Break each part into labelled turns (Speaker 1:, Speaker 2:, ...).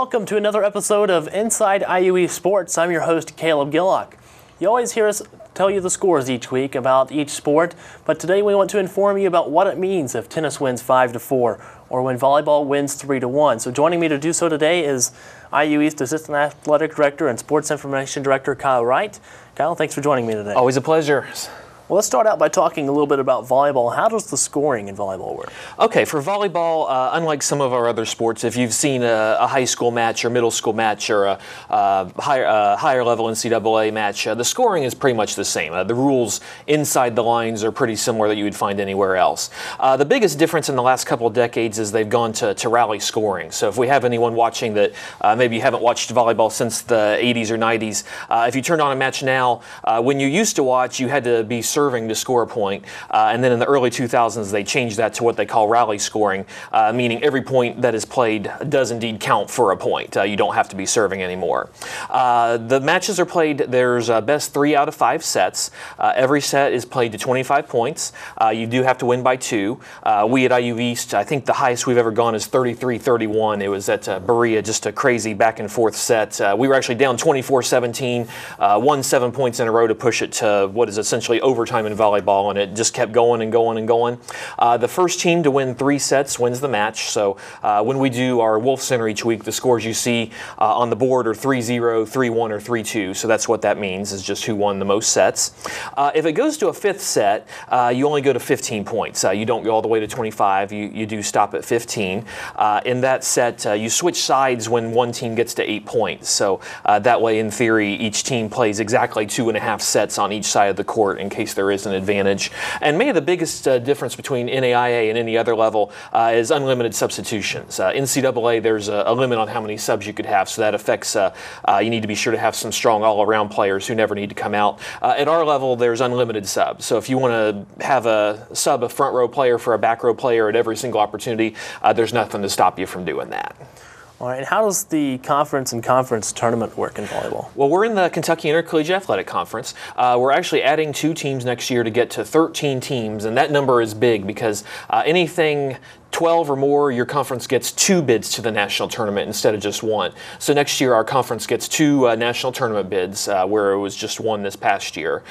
Speaker 1: welcome to another episode of Inside IUE Sports. I'm your host, Caleb Gillock. You always hear us tell you the scores each week about each sport, but today we want to inform you about what it means if tennis wins 5-4 or when volleyball wins 3-1. So joining me to do so today is IUE's Assistant Athletic Director and Sports Information Director, Kyle Wright. Kyle, thanks for joining me today.
Speaker 2: Always a pleasure.
Speaker 1: Well, let's start out by talking a little bit about volleyball. How does the scoring in volleyball work?
Speaker 2: Okay, for volleyball, unlike some of our other sports, if you've seen a high school match or middle school match or a higher level NCAA match, the scoring is pretty much the same. The rules inside the lines are pretty similar that you would find anywhere else. The biggest difference in the last couple of decades is they've gone to rally scoring. So if we have anyone watching that maybe you haven't watched volleyball since the 80s or 90s, if you turned on a match now, when you used to watch, you had to be serving to score a point. And then in the early 2000s, they changed that to what they call rally scoring, meaning every point that is played does indeed count for a point. You don't have to be serving anymore. The matches are played, there's best 3 out of 5 sets. Every set is played to 25 points. You do have to win by 2. We at IU East, I think the highest we've ever gone is 33-31. It was at Berea, just a crazy back and forth set. We were actually down 24-17, won 7 points in a row to push it to what is essentially overtime in volleyball, and it just kept going and going and going. The first team to win 3 sets wins the match. So when we do our Wolf Center each week, the scores you see on the board are 3-0, 3-1, or 3-2. So that's what that means, is just who won the most sets. If it goes to a 5th set, you only go to 15 points. You don't go all the way to 25. You do stop at 15. In that set, you switch sides when one team gets to 8 points. So that way, in theory, each team plays exactly 2.5 sets on each side of the court in case there is an advantage. And maybe the biggest difference between NAIA and any other level is unlimited substitutions. NCAA, there's a limit on how many subs you could have, so that affects, you need to be sure to have some strong all-around players who never need to come out. At our level, there's unlimited subs. So if you want to have a front row player for a back row player at every single opportunity, there's nothing to stop you from doing that.
Speaker 1: All right, and how does the conference and conference tournament work in volleyball?
Speaker 2: Well, we're in the Kentucky Intercollegiate Athletic Conference. We're actually adding 2 teams next year to get to 13 teams, and that number is big because anything 12 or more, your conference gets 2 bids to the national tournament instead of just 1. So next year, our conference gets 2 national tournament bids, where it was just 1 this past year.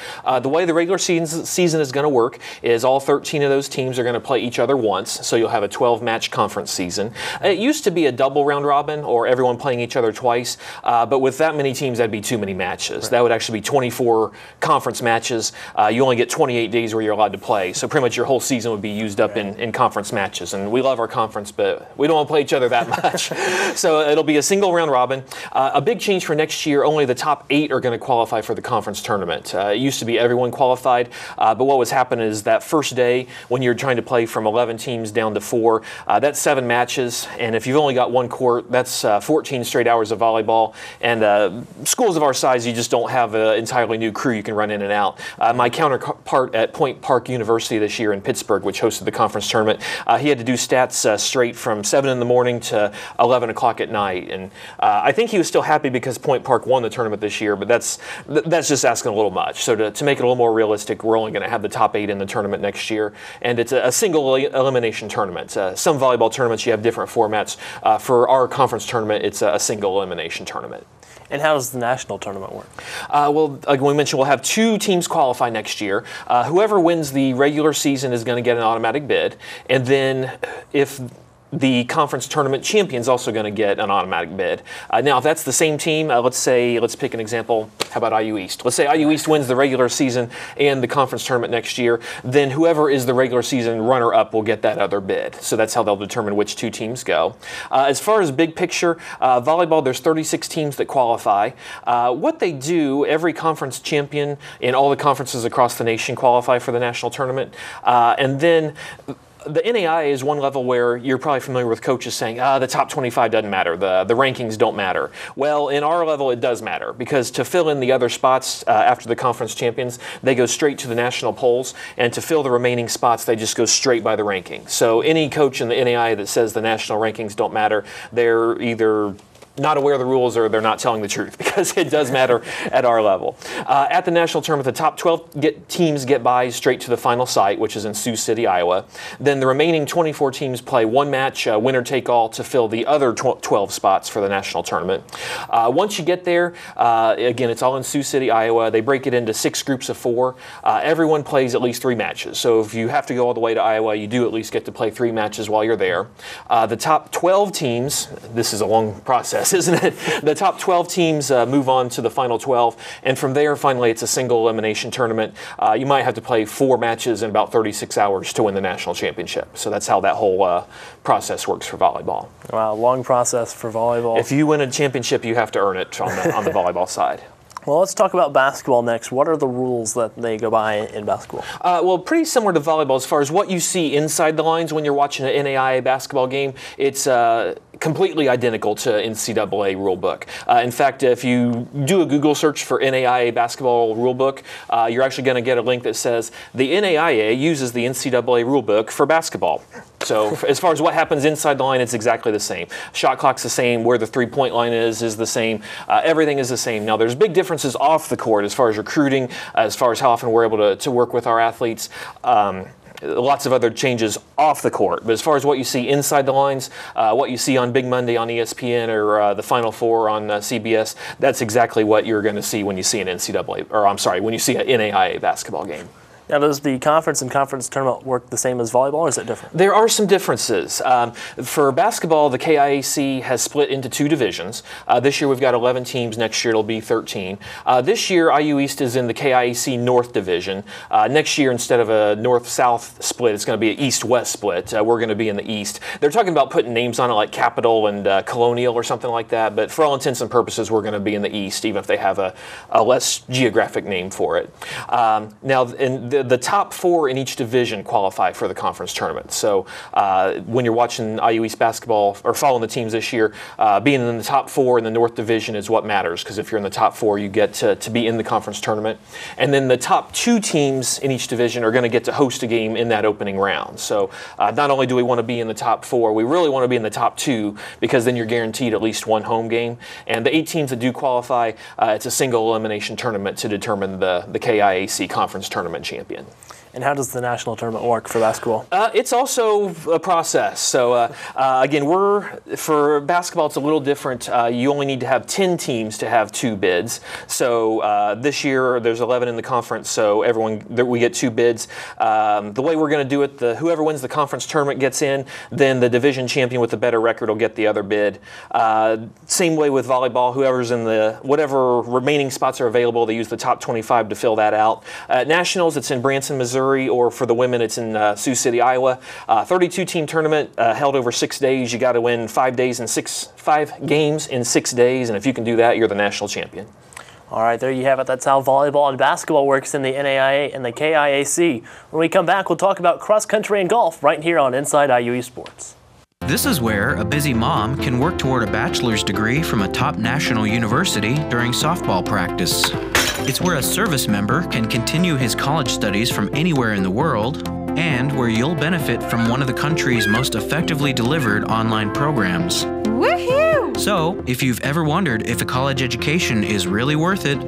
Speaker 2: The way the regular season is going to work is all 13 of those teams are going to play each other once, so you'll have a 12-match conference season. It used to be a double round robin, or everyone playing each other twice, but with that many teams, that'd be too many matches. Right. That would actually be 24 conference matches. You only get 28 days where you're allowed to play, so pretty much your whole season would be used up in conference matches. And we love our conference, but we don't want to play each other that much. So it'll be a single round robin. A big change for next year, only the top 8 are going to qualify for the conference tournament. It used to be everyone qualified, but what was happening is that first day, when you're trying to play from 11 teams down to 4, that's 7 matches, and if you've only got 1 court, that's 14 straight hours of volleyball. And schools of our size, you just don't have an entirely new crew you can run in and out. My counterpart at Point Park University this year in Pittsburgh, which hosted the conference tournament, he had to do stats straight from 7 in the morning to 11 o'clock at night. And I think he was still happy because Point Park won the tournament this year, but that's just asking a little much. So to make it a little more realistic, we're only going to have the top 8 in the tournament next year. And it's a single elimination tournament. Some volleyball tournaments, you have different formats. For our conference tournament, it's a single elimination tournament.
Speaker 1: And how does the national tournament work?
Speaker 2: Well, like we mentioned, we'll have 2 teams qualify next year. Whoever wins the regular season is going to get an automatic bid. And then if the conference tournament champion's also going to get an automatic bid. Now, if that's the same team, let's pick an example. How about IU East? Let's say IU East wins the regular season and the conference tournament next year. Then whoever is the regular season runner-up will get that other bid. So that's how they'll determine which 2 teams go. As far as big picture, volleyball, there's 36 teams that qualify. What they do, every conference champion in all the conferences across the nation qualify for the national tournament. And then the NAIA is one level where you're probably familiar with coaches saying, the top 25 doesn't matter, the rankings don't matter. Well, in our level, it does matter, because to fill in the other spots after the conference champions, they go straight to the national polls, and to fill the remaining spots, they just go straight by the rankings. So any coach in the NAIA that says the national rankings don't matter, they're either not aware of the rules or they're not telling the truth, because it does matter at our level. At the national tournament, the top 12 teams get by straight to the final site, which is in Sioux City, Iowa. Then the remaining 24 teams play one match, winner take all, to fill the other 12 spots for the national tournament. Once you get there, again, it's all in Sioux City, Iowa. They break it into 6 groups of 4. Everyone plays at least 3 matches. So if you have to go all the way to Iowa, you do at least get to play 3 matches while you're there. The top 12 teams, this is a long process, isn't it? The top 12 teams move on to the final 12, and from there, finally, it's a single elimination tournament. You might have to play 4 matches in about 36 hours to win the national championship. So that's how that whole process works for volleyball.
Speaker 1: Wow, long process for volleyball.
Speaker 2: If you win a championship, you have to earn it on the volleyball side.
Speaker 1: Well, let's talk about basketball next. What are the rules that they go by in basketball?
Speaker 2: Well, pretty similar to volleyball as far as what you see inside the lines when you're watching an NAIA basketball game. It's completely identical to NCAA rulebook. In fact, if you do a Google search for NAIA basketball rulebook, you're actually going to get a link that says the NAIA uses the NCAA rulebook for basketball. So as far as what happens inside the line, it's exactly the same. Shot clock's the same. Where the three-point line is the same. Everything is the same. Now, there's big differences off the court as far as recruiting, as far as how often we're able to work with our athletes. Lots of other changes off the court. But as far as what you see inside the lines, what you see on Big Monday on ESPN or the Final Four on CBS, that's exactly what you're going to see when you see an when you see an NAIA basketball game.
Speaker 1: Now, does the conference and conference tournament work the same as volleyball, or is it different?
Speaker 2: There are some differences. For basketball, the KIAC has split into 2 divisions. This year we've got 11 teams. Next year it'll be 13. This year IU East is in the KIAC North Division. Next year, instead of a North-South split, it's going to be an East-West split. We're going to be in the East. They're talking about putting names on it like Capital and Colonial or something like that, but for all intents and purposes, we're going to be in the East, even if they have a less geographic name for it. Now, the top 4 in each division qualify for the conference tournament. So when you're watching IU East basketball or following the teams this year, being in the top 4 in the North Division is what matters, because if you're in the top 4, you get to be in the conference tournament. And then the top 2 teams in each division are going to get to host a game in that opening round. So not only do we want to be in the top 4, we really want to be in the top 2, because then you're guaranteed at least 1 home game. And the 8 teams that do qualify, it's a single elimination tournament to determine the KIAC conference tournament champion.
Speaker 1: And how does the national tournament work for basketball?
Speaker 2: It's also a process. So again, for basketball, it's a little different. You only need to have 10 teams to have 2 bids. So this year there's 11 in the conference, so we get 2 bids. The way we're going to do it, whoever wins the conference tournament gets in. Then the division champion with the better record will get the other bid. Same way with volleyball. Whoever's in whatever remaining spots are available, they use the top 25 to fill that out. At Nationals, it's in Branson, Missouri. Or for the women, it's in Sioux City, Iowa. 32-team tournament held over 6 days. You got to win 5 games in 6 days, and if you can do that, you're the national champion.
Speaker 1: All right, there you have it. That's how volleyball and basketball works in the NAIA and the KIAC. When we come back, we'll talk about cross country and golf right here on Inside IU Sports.
Speaker 3: This is where a busy mom can work toward a bachelor's degree from a top national university during softball practice. It's where a service member can continue his college studies from anywhere in the world, and where you'll benefit from one of the country's most effectively delivered online programs.
Speaker 4: Woohoo!
Speaker 3: So, if you've ever wondered if a college education is really worth it,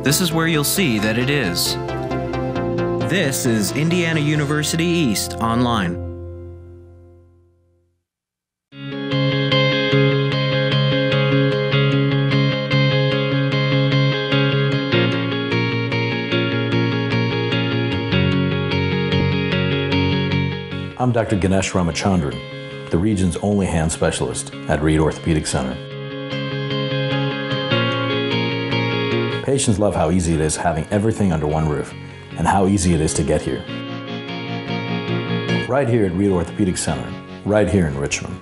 Speaker 3: this is where you'll see that it is. This is Indiana University East Online.
Speaker 5: I'm Dr. Ganesh Ramachandran, the region's only hand specialist at Reed Orthopedic Center. Patients love how easy it is having everything under one roof and how easy it is to get here. Right here at Reed Orthopedic Center, right here in Richmond.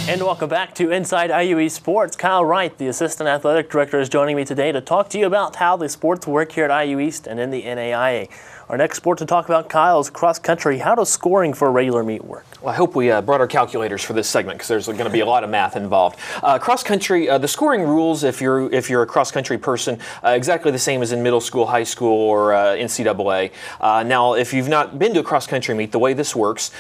Speaker 1: And welcome back to Inside IU Sports. Kyle Wright, the Assistant Athletic Director, is joining me today to talk to you about how the sports work here at IU East and in the NAIA. All Our next sport to talk about, Kyle, is cross country. How does scoring for a regular meet work?
Speaker 2: Well, I hope we brought our calculators for this segment because there's going to be a lot of math involved. Cross country, the scoring rules, if you're a cross country person, exactly the same as in middle school, high school, or NCAA. Now, if you've not been to a cross country meet, the way this works,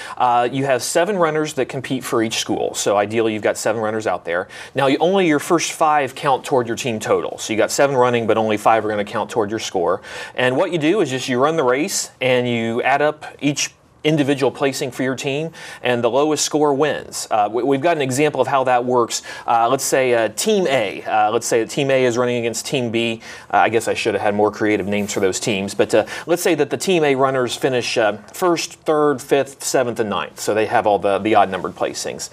Speaker 2: you have 7 runners that compete for each school. So ideally, you've got 7 runners out there. Now, only your first 5 count toward your team total. So you got 7 running, but only 5 are going to count toward your score. And what you do is just you run the race and you add up each individual placing for your team, and the lowest score wins. We've got an example of how that works. Let's say Team A. Let's say that Team A is running against Team B. I guess I should have had more creative names for those teams, but let's say that the Team A runners finish 1st, 3rd, 5th, 7th, and 9th. So they have all the odd-numbered placings.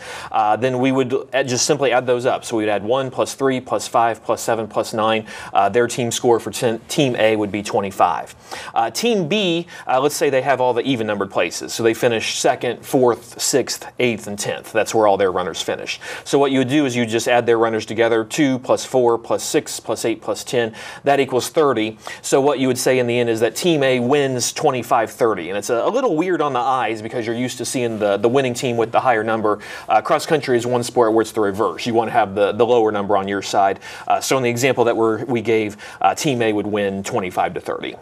Speaker 2: Then we would just simply add those up. So we'd add 1 plus 3 plus 5 plus 7 plus 9. Their team score for Team A would be 25. Team B, let's say they have all the even-numbered places. So they finish 2nd, 4th, 6th, 8th, and 10th. That's where all their runners finish. So what you would do is you just add their runners together, 2 plus 4 plus 6 plus 8 plus 10. That equals 30. So what you would say in the end is that Team A wins 25-30. And it's a little weird on the eyes because you're used to seeing the winning team with the higher number. Cross country is one sport where it's the reverse. You want to have the lower number on your side. So in the example that we gave, Team A would win 25-30.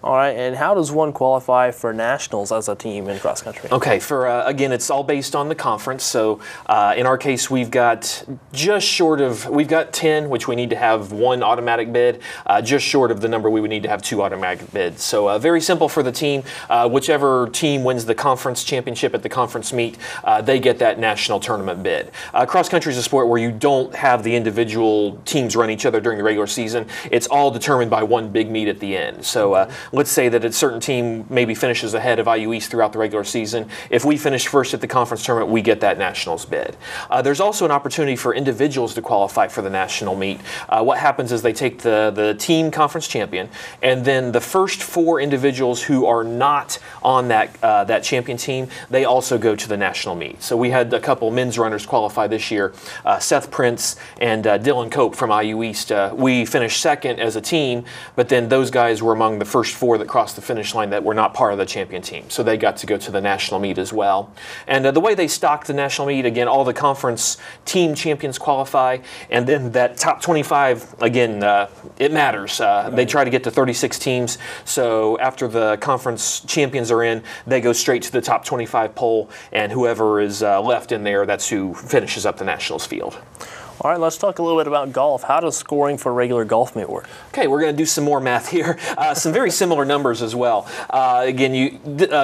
Speaker 1: All right, and how does one qualify for nationals as a team in cross country?
Speaker 2: Okay, again, it's all based on the conference. So in our case, we've got we've got 10, which we need to have 1 automatic bid, just short of the number we would need to have 2 automatic bids. So very simple for the team. Whichever team wins the conference championship at the conference meet, they get that national tournament bid. Cross country is a sport where you don't have the individual teams run each other during the regular season. It's all determined by one big meet at the end. So let's say that a certain team maybe finishes ahead of IU East throughout the regular season. If we finish first at the conference tournament, we get that nationals bid. There's also an opportunity for individuals to qualify for the national meet. What happens is they take the team conference champion, and then the first 4 individuals who are not on that champion team, they also go to the national meet. So we had a couple men's runners qualify this year, Seth Prince and Dylan Cope from IU East. We finished 2nd as a team, but then those guys were among the first 4 that crossed the finish line that were not part of the champion team. So they got to go to the national meet as well. And the way they stock the national meet, again, all the conference team champions qualify, and then that top 25, again, it matters. They try to get to 36 teams. So after the conference champions are in, they go straight to the top 25 poll, and whoever is left in there, that's who finishes up the nationals field.
Speaker 1: All right, let's talk a little bit about golf. How does scoring for a regular golf meet work?
Speaker 2: Okay, we're going to do some more math here. Some very similar numbers as well. Again,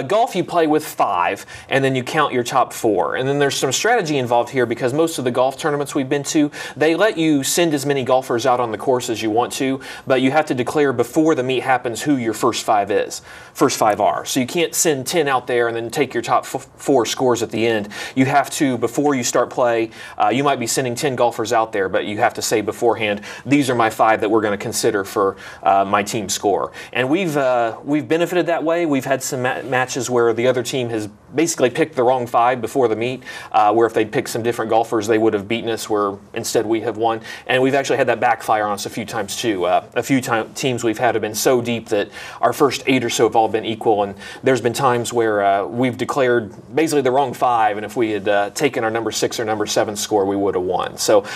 Speaker 2: golf you play with 5, and then you count your top 4. And then there's some strategy involved here because most of the golf tournaments we've been to, they let you send as many golfers out on the course as you want to, but you have to declare before the meet happens who your first 5 are. So you can't send 10 out there and then take your top 4 scores at the end. You have to, before you start play, you might be sending 10 golfers out there, but you have to say beforehand, these are my 5 that we're going to consider for my team score. And we've benefited that way. We've had some matches where the other team has basically picked the wrong 5 before the meet, where if they'd picked some different golfers, they would have beaten us, where instead we have won. And we've actually had that backfire on us a few times too. A few teams we've had have been so deep that our first 8 or so have all been equal, and there's been times where we've declared basically the wrong 5, and if we had taken our number 6 or number 7 score, we would have won. So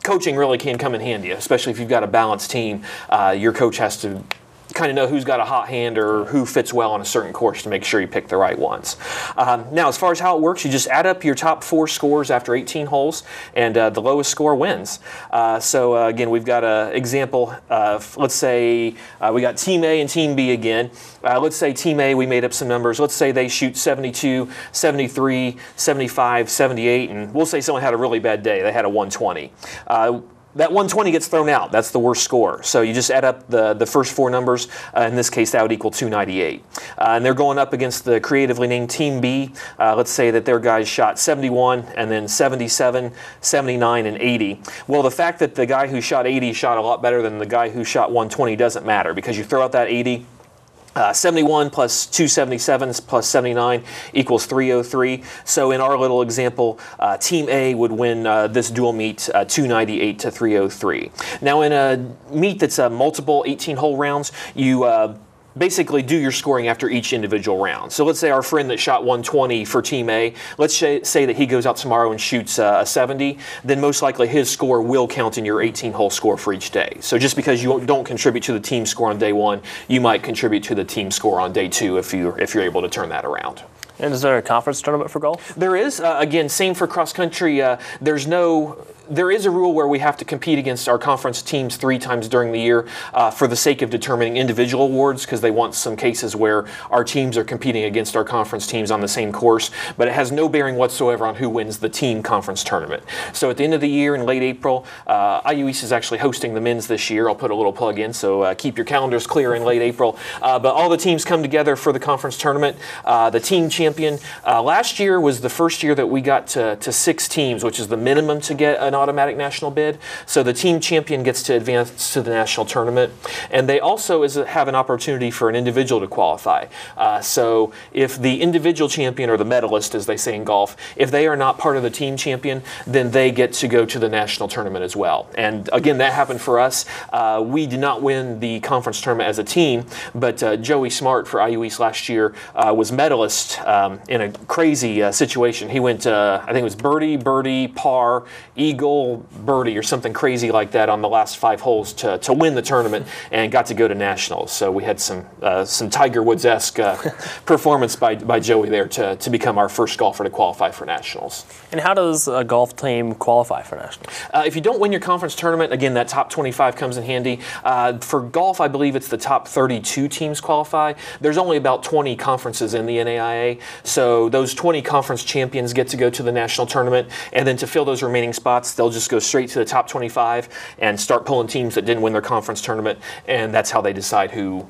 Speaker 2: coaching really can come in handy, especially if you've got a balanced team. Your coach has to kind of know who's got a hot hand or who fits well on a certain course to make sure you pick the right ones. Now, as far as how it works, you just add up your top 4 scores after 18 holes, and the lowest score wins. So again, we've got an example. Let's say we got Team A and Team B again. Let's say Team A, we made up some numbers. Let's say they shoot 72, 73, 75, 78, and we'll say someone had a really bad day. They had a 120. That 120 gets thrown out. That's the worst score. So you just add up the first 4 numbers. In this case, that would equal 298. And they're going up against the creatively named Team B. Let's say that their guys shot 71 and then 77, 79, and 80. Well, the fact that the guy who shot 80 shot a lot better than the guy who shot 120 doesn't matter, because you throw out that 80, 71 plus 277 plus 79 equals 303. So in our little example, Team A would win this dual meet 298 to 303. Now in a meet that's multiple 18-hole rounds, you basically do your scoring after each individual round. So let's say our friend that shot 120 for Team A, let's say that he goes out tomorrow and shoots a 70, then most likely his score will count in your 18-hole score for each day. So just because you don't contribute to the team score on day one, you might contribute to the team score on day two if you're able to turn that around.
Speaker 1: And is there a conference tournament for golf?
Speaker 2: There is. Again, same for cross country. There is a rule where we have to compete against our conference teams 3 times during the year for the sake of determining individual awards, because they want some cases where our teams are competing against our conference teams on the same course, but it has no bearing whatsoever on who wins the team conference tournament. So at the end of the year in late April, IU East is actually hosting the men's this year. I'll put a little plug in, so keep your calendars clear in late April. But all the teams come together for the conference tournament. The team champion, last year was the first year that we got to 6 teams, which is the minimum to get an automatic national bid. So the team champion gets to advance to the national tournament, and they also have an opportunity for an individual to qualify. So if the individual champion, or the medalist as they say in golf, if they are not part of the team champion, then they get to go to the national tournament as well. And again, that happened for us. We did not win the conference tournament as a team, but Joey Smart for IU East last year was medalist in a crazy situation. He went, I think it was birdie, par, eagle, birdie, or something crazy like that on the last 5 holes to win the tournament, and got to go to nationals. So we had some Tiger Woods-esque performance by Joey there to become our first golfer to qualify for nationals.
Speaker 1: And how does a golf team qualify for nationals?
Speaker 2: If you don't win your conference tournament, again, that top 25 comes in handy. For golf, I believe it's the top 32 teams qualify. There's only about 20 conferences in the NAIA, so those 20 conference champions get to go to the national tournament, and then to fill those remaining spots, they'll just go straight to the top 25 and start pulling teams that didn't win their conference tournament, and that's how they decide who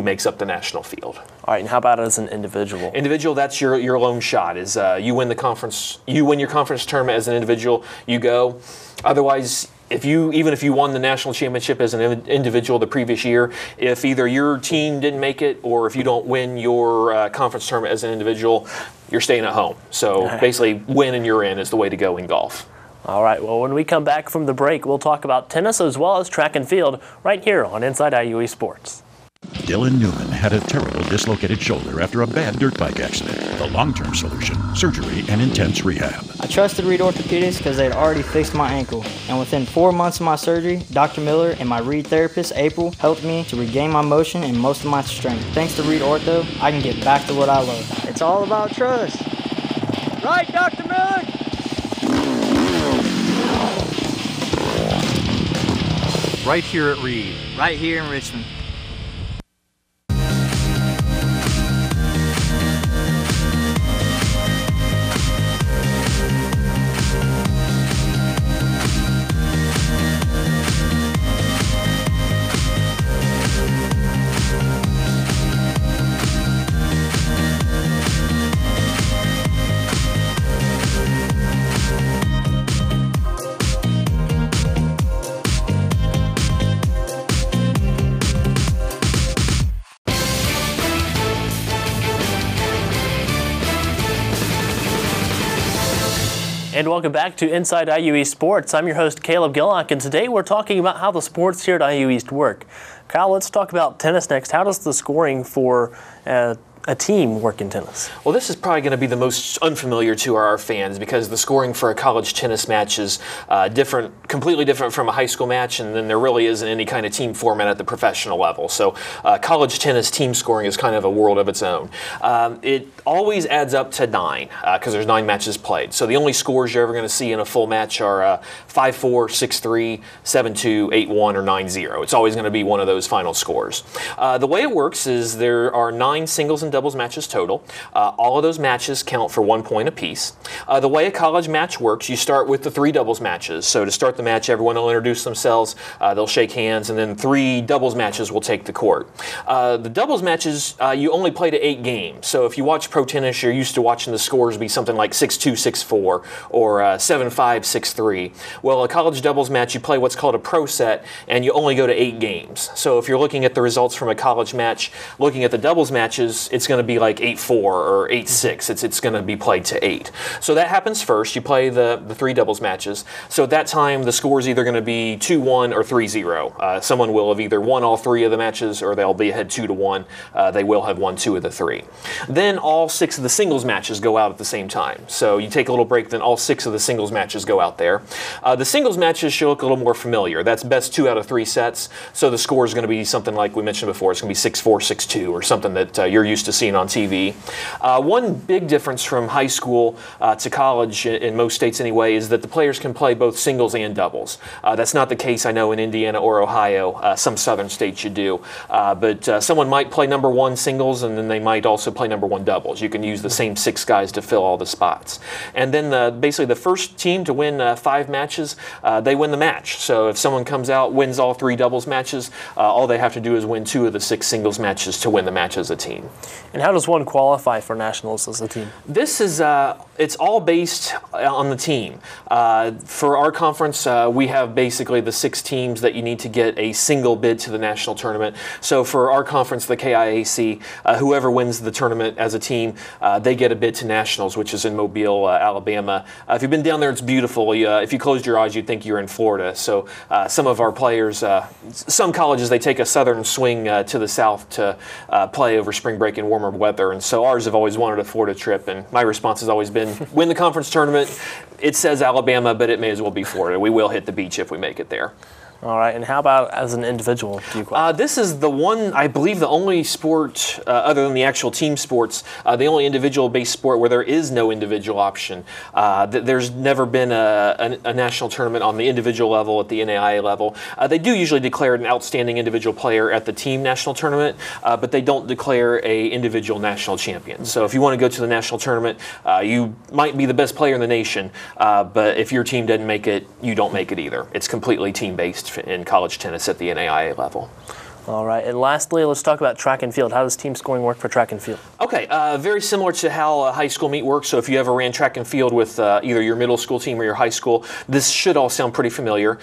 Speaker 2: makes up the national field.
Speaker 1: All right, and how about as an individual?
Speaker 2: Individual, that's your lone shot. Is you win your conference tournament as an individual, you go. Otherwise, even if you won the national championship as an individual the previous year, if either your team didn't make it or if you don't win your conference tournament as an individual, you're staying at home. So basically, win and you're in is the way to go in golf.
Speaker 1: All right, well, when we come back from the break, we'll talk about tennis as well as track and field right here on Inside IU East Sports.
Speaker 4: Dylan Newman had a terrible dislocated shoulder after a bad dirt bike accident. The long-term solution, surgery and intense rehab.
Speaker 6: I trusted Reed Orthopedics because they had already fixed my ankle. And within 4 months of my surgery, Dr. Miller and my Reed therapist, April, helped me to regain my motion and most of my strength. Thanks to Reed Ortho, I can get back to what I love. It's all about trust. Right, Dr. Miller?
Speaker 7: Right here at Reed.
Speaker 6: Right here in Richmond.
Speaker 1: And welcome back to Inside IU East Sports. I'm your host, Caleb Gillock, and today we're talking about how the sports here at IU East work. Kyle, let's talk about tennis next. How does the scoring for a team work in tennis?
Speaker 2: Well, this is probably going to be the most unfamiliar to our fans, because the scoring for a college tennis match is completely different from a high school match, and then there really isn't any kind of team format at the professional level. So college tennis team scoring is kind of a world of its own. It always adds up to 9 because there's 9 matches played. So the only scores you're ever going to see in a full match are 5-4, 6-3, 7-2, 8-1, or 9-0. It's always going to be one of those final scores. The way it works is there are 9 singles and doubles matches total. All of those matches count for 1 point apiece. The way a college match works, you start with the 3 doubles matches. So to start the match, everyone will introduce themselves, they'll shake hands, and then 3 doubles matches will take the court. The doubles matches, you only play to 8 games. So if you watch pro tennis, you're used to watching the scores be something like 6-2, 6-4, or 7-5, 6-3. Well, a college doubles match, you play what's called a pro set, and you only go to 8 games. So if you're looking at the results from a college match, looking at the doubles matches, it's going to be like 8-4 or 8-6. It's going to be played to 8. So that happens first. You play the 3 doubles matches. So at that time, the score is either going to be 2-1 or 3-0. Someone will have either won all 3 of the matches, or they'll be ahead 2-1. They will have won 2 of the 3. Then all 6 of the singles matches go out at the same time. So you take a little break, then all 6 of the singles matches go out there. The singles matches should look a little more familiar. That's best 2 out of 3 sets. So the score is going to be something like we mentioned before. It's going to be 6-4, 6-2, or something that you're used to seeing on TV. One big difference from high school to college, in most states anyway, is that the players can play both singles and doubles. That's not the case, I know, in Indiana or Ohio. Some southern states you do. But someone might play number 1 singles, and then they might also play number 1 doubles. You can use the same 6 guys to fill all the spots. And then basically the first team to win 5 matches, they win the match. So if someone comes out, wins all 3 doubles matches, all they have to do is win 2 of the 6 singles matches to win the match as a team.
Speaker 1: And how does one qualify for nationals as a team?
Speaker 2: This is, it's all based on the team. For our conference, we have basically the 6 teams that you need to get a single bid to the national tournament. So for our conference, the KIAC, whoever wins the tournament as a team, they get a bid to nationals, which is in Mobile, Alabama. If you've been down there, it's beautiful. If you closed your eyes, you'd think you're in Florida. So some of our players, some colleges, they take a southern swing to the south to play over spring break in warmer weather. And so ours have always wanted a Florida trip. And my response has always been, win the conference tournament. It says Alabama, but it may as well be Florida. We will hit the beach if we make it there.
Speaker 1: All right, and how about as an individual? Do you qualify?
Speaker 2: This is the one, I believe, the only sport, other than the actual team sports, the only individual-based sport where there is no individual option. There's never been a national tournament on the individual level at the NAIA level. They do usually declare an outstanding individual player at the team national tournament, but they don't declare a individual national champion. So if you want to go to the national tournament, you might be the best player in the nation, but if your team doesn't make it, you don't make it either. It's completely team-based in college tennis at the NAIA level.
Speaker 1: All right, and lastly, let's talk about track and field. How does team scoring work for track and field?
Speaker 2: Okay, very similar to how a high school meet works. So if you ever ran track and field with either your middle school team or your high school, this should all sound pretty familiar.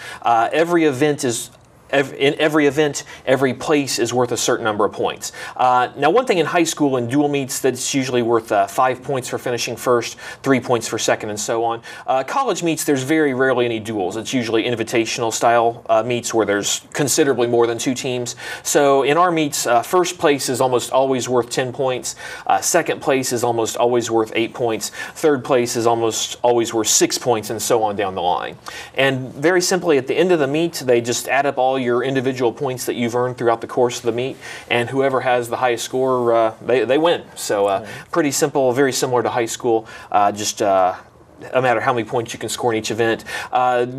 Speaker 2: In every event, every place is worth a certain number of points. Now, one thing in high school in dual meets that's usually worth 5 points for finishing first, 3 points for second, and so on. College meets, there's very rarely any duels. It's usually invitational style meets where there's considerably more than 2 teams. So in our meets, first place is almost always worth 10 points. Second place is almost always worth 8 points. Third place is almost always worth 6 points, and so on down the line. And very simply, at the end of the meet, they just add up all your individual points that you've earned throughout the course of the meet, and whoever has the highest score, they win. So pretty simple, very similar to high school, just no matter how many points you can score in each event.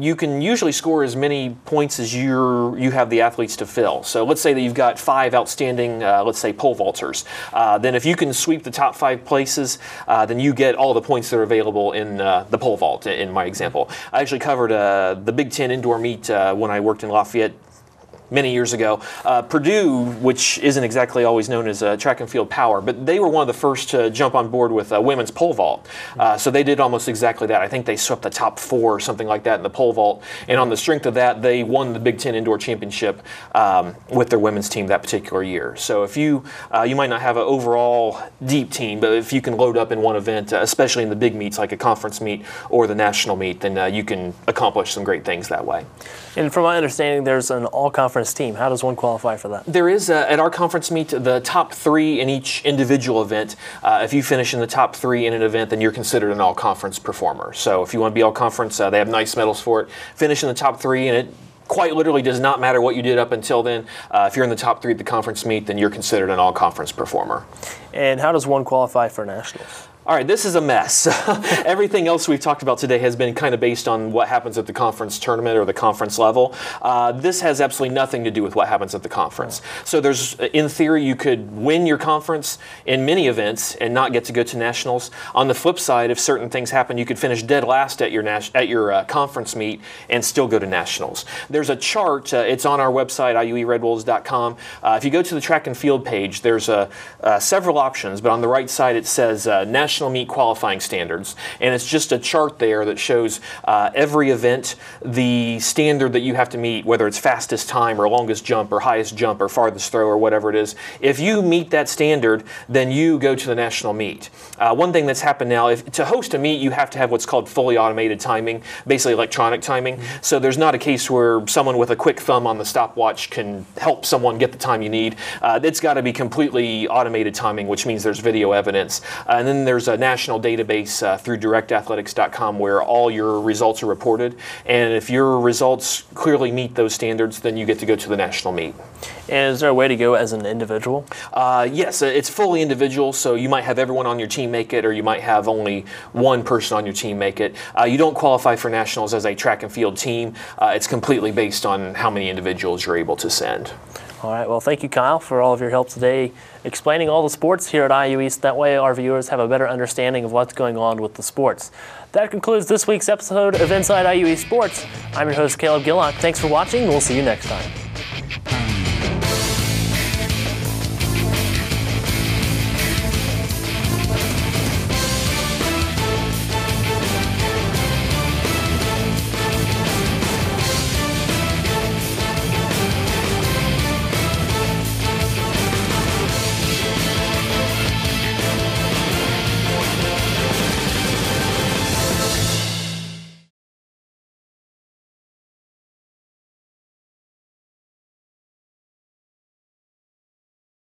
Speaker 2: You can usually score as many points as you have the athletes to fill. So let's say that you've got 5 outstanding, let's say, pole vaulters. Then if you can sweep the top 5 places, then you get all the points that are available in the pole vault, in my example. I actually covered the Big Ten indoor meet when I worked in Lafayette many years ago. Purdue, which isn't exactly always known as track and field power, but they were one of the first to jump on board with women's pole vault. So they did almost exactly that. I think they swept the top 4 or something like that in the pole vault, and on the strength of that, they won the Big Ten Indoor Championship with their women's team that particular year. So if you might not have an overall deep team, but if you can load up in one event, especially in the big meets like a conference meet or the national meet, then you can accomplish some great things that way.
Speaker 1: And from my understanding, there's an all-conference team. How does one qualify for that?
Speaker 2: There is, at our conference meet, the top 3 in each individual event. If you finish in the top 3 in an event, then you're considered an all-conference performer. So if you want to be all-conference, they have nice medals for it. Finish in the top 3, and it quite literally does not matter what you did up until then. If you're in the top 3 at the conference meet, then you're considered an all-conference performer.
Speaker 1: And how does one qualify for nationals?
Speaker 2: All right, this is a mess. Everything else we've talked about today has been kind of based on what happens at the conference tournament or the conference level. This has absolutely nothing to do with what happens at the conference. So there's, in theory, you could win your conference in many events and not get to go to nationals. On the flip side, if certain things happen, you could finish dead last at your conference meet and still go to nationals. There's a chart. It's on our website, iueredwolves.com. If you go to the track and field page, there's several options, but on the right side it says national national meet qualifying standards, and it's just a chart there that shows every event, the standard that you have to meet, whether it's fastest time or longest jump or highest jump or farthest throw or whatever it is. If you meet that standard, then you go to the national meet. One thing that's happened now, to host a meet, you have to have what's called fully automated timing, basically electronic timing. So there's not a case where someone with a quick thumb on the stopwatch can help someone get the time you need. It's got to be completely automated timing, which means there's video evidence. And then there's a national database through directathletics.com where all your results are reported. And if your results clearly meet those standards, then you get to go to the national meet.
Speaker 1: And is there a way to go as an individual?
Speaker 2: Yes, it's fully individual, so you might have everyone on your team make it, or you might have only one person on your team make it. You don't qualify for nationals as a track and field team. It's completely based on how many individuals you're able to send.
Speaker 1: All right, well, thank you, Kyle, for all of your help today explaining all the sports here at IU East. That way our viewers have a better understanding of what's going on with the sports. That concludes this week's episode of Inside IU East Sports. I'm your host, Caleb Gillock. Thanks for watching, and we'll see you next time.